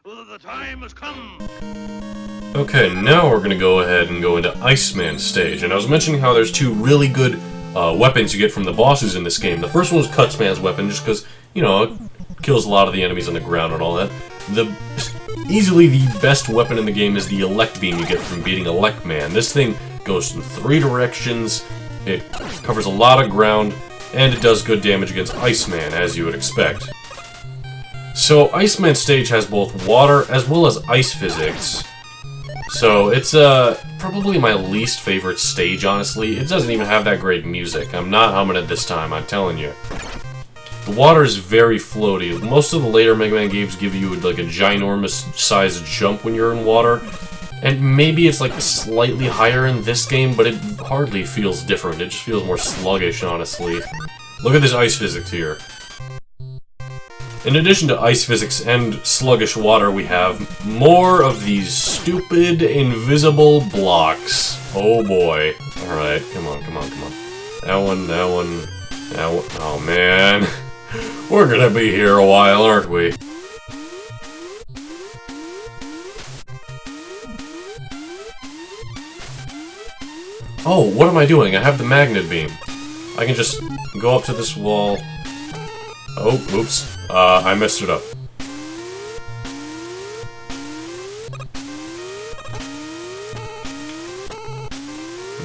The time has come. Okay, now we're gonna go ahead and go into Iceman stage. And I was mentioning how there's two really good weapons you get from the bosses in this game. The first one is Cutsman's weapon, just because, you know, it kills a lot of the enemies on the ground and all that. Easily the best weapon in the game is the Elect Beam you get from beating Electman. This thing goes in 3 directions, it covers a lot of ground, and it does good damage against Iceman, as you would expect. So, Iceman stage has both water as well as ice physics. So, it's probably my least favorite stage, honestly. It doesn't even have that great music. I'm not humming it this time, I'm telling you. The water is very floaty. Most of the later Mega Man games give you like a ginormous sized jump when you're in water. And maybe it's like slightly higher in this game, but it hardly feels different. It just feels more sluggish, honestly. Look at this ice physics here. In addition to ice physics and sluggish water, we have more of these stupid invisible blocks. Oh boy. Alright, come on, come on, come on. That one, that one, that one. Oh man. We're gonna be here a while, aren't we? Oh, what am I doing? I have the magnet beam. I can just go up to this wall. Oh, oops. I messed it up.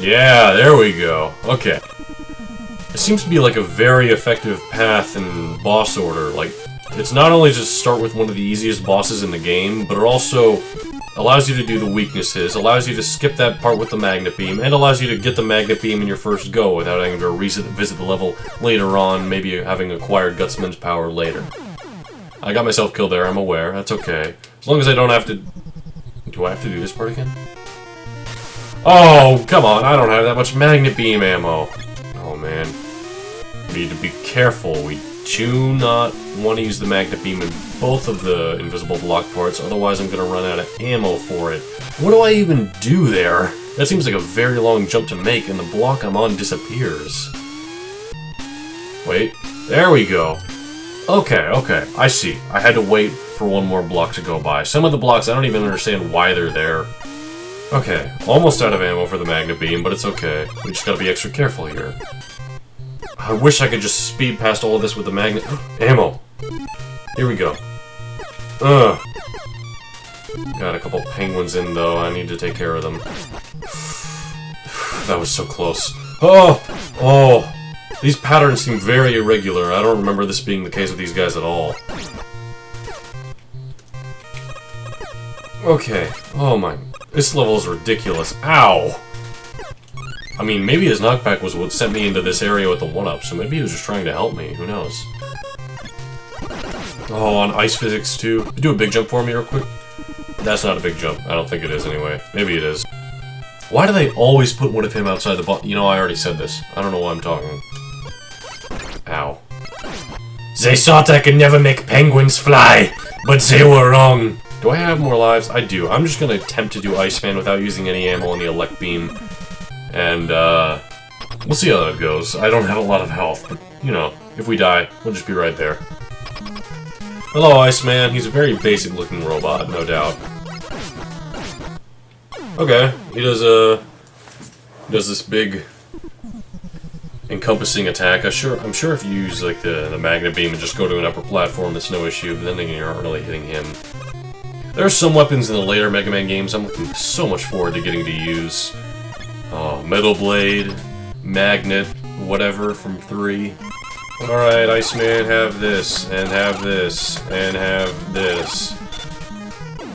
Yeah, there we go. Okay. It seems to be like a very effective path in boss order. Like, it's not only just start with one of the easiest bosses in the game, but it also allows you to do the weaknesses, allows you to skip that part with the magnet beam, and allows you to get the magnet beam in your first go without having to visit the level later on, maybe having acquired Gutsman's power later. I got myself killed there, I'm aware, that's okay. As long as I don't have to... Do I have to do this part again? Oh, come on, I don't have that much magnet beam ammo. Oh man. We need to be careful, we do not want to use the magnet beam in both of the invisible block parts, otherwise I'm gonna run out of ammo for it. What do I even do there? That seems like a very long jump to make, and the block I'm on disappears. Wait, there we go. Okay, okay, I see. I had to wait for one more block to go by. Some of the blocks, I don't even understand why they're there. Okay, almost out of ammo for the magnet beam, but it's okay. We just gotta be extra careful here. I wish I could just speed past all of this with the magnet... Ammo! Here we go. Ugh. Got a couple penguins in, though. I need to take care of them. That was so close. Oh! Oh! These patterns seem very irregular. I don't remember this being the case with these guys at all. Okay. Oh my... This level is ridiculous. Ow! I mean, maybe his knockback was what sent me into this area with the 1-up, so maybe he was just trying to help me. Who knows? Oh, on ice physics, too. Do a big jump for me real quick. That's not a big jump. I don't think it is, anyway. Maybe it is. Why do they always put one of him outside the box? You know, I already said this. I don't know why I'm talking. Ow. They thought I could never make penguins fly, but they were wrong. Do I have more lives? I do. I'm just gonna attempt to do Iceman without using any ammo on the Elect Beam. And, we'll see how that goes. I don't have a lot of health, but, you know, if we die, we'll just be right there. Hello, Iceman. He's a very basic-looking robot, no doubt. Okay, he does this big encompassing attack. I'm sure if you use, like, the magnet beam and just go to an upper platform, it's no issue, but then again, you aren't really hitting him. There are some weapons in the later Mega Man games I'm looking so much forward to getting to use. Oh, Metal Blade, Magnet, whatever from 3. Alright, Iceman, have this, and have this, and have this.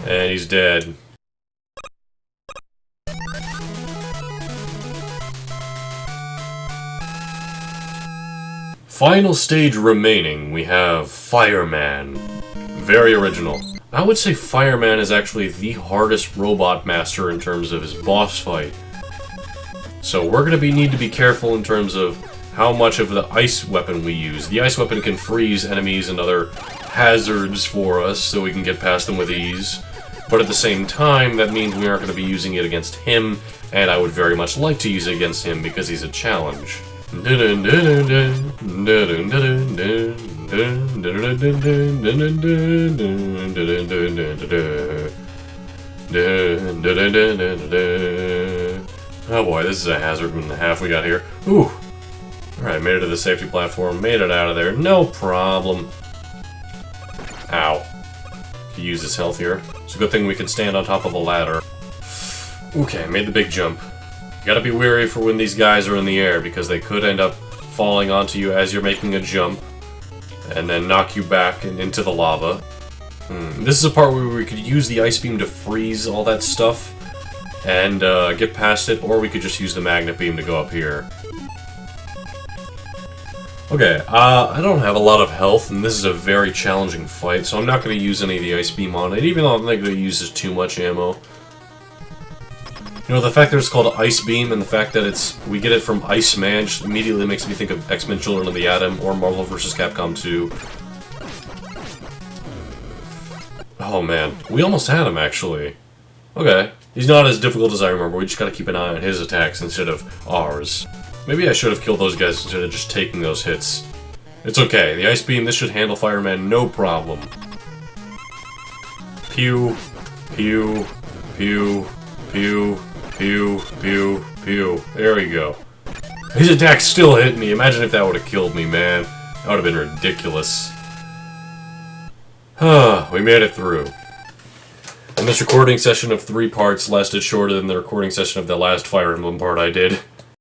And he's dead. Final stage remaining, we have Fireman. Very original. I would say Fireman is actually the hardest robot master in terms of his boss fight. So we're going to need to be careful in terms of how much of the ice weapon we use. The ice weapon can freeze enemies and other hazards for us, so we can get past them with ease. But at the same time, that means we aren't going to be using it against him, and I would very much like to use it against him because he's a challenge. Oh boy, this is a hazard and a half we got here. Ooh! Alright, made it to the safety platform, made it out of there, no problem. Ow. He uses health here. It's a good thing we can stand on top of a ladder. Okay, made the big jump. You gotta be wary for when these guys are in the air, because they could end up falling onto you as you're making a jump, and then knock you back and into the lava. This is a part where we could use the ice beam to freeze all that stuff, and get past it, or we could just use the magnet beam to go up here. Okay, I don't have a lot of health, and this is a very challenging fight, so I'm not going to use any of the ice beam on it, even though I don't think it uses too much ammo. You know, the fact that it's called Ice Beam, and the fact that we get it from Iceman, just immediately makes me think of X-Men Children of the Atom, or Marvel vs. Capcom 2. Oh man, we almost had him, actually. Okay, he's not as difficult as I remember, we just gotta keep an eye on his attacks instead of ours. Maybe I should have killed those guys instead of just taking those hits. It's okay, the Ice Beam, this should handle Fireman no problem. Pew, pew, pew, pew, pew, pew, pew. There we go. His attack still hit me, imagine if that would have killed me, man. That would have been ridiculous. We made it through. And this recording session of 3 parts lasted shorter than the recording session of the last Fire Emblem part I did.